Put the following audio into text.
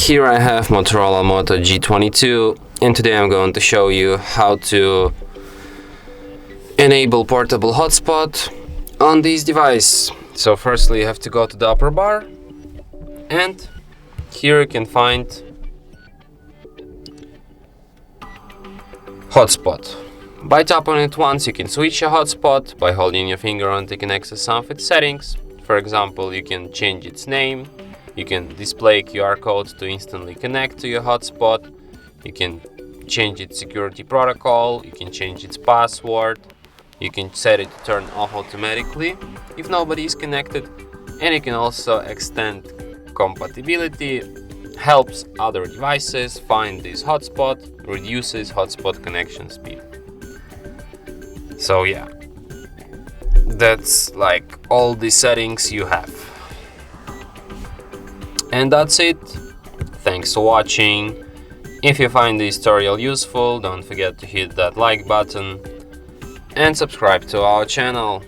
Here I have Motorola Moto G22, and today I'm going to show you how to enable portable hotspot on this device. So firstly you have to go to the upper bar, and here you can find hotspot. By tap on it once you can switch a hotspot. By holding your finger on it you can access some of its settings. For example, you can change its name. You can display QR code to instantly connect to your hotspot. You can change its security protocol. You can change its password. You can set it to turn off automatically if nobody is connected. And you can also extend compatibility. Helps other devices find this hotspot, reduces hotspot connection speed. So yeah, that's like all the settings you have. And that's it. Thanks for watching. If you find this tutorial useful, don't forget to hit that like button and subscribe to our channel.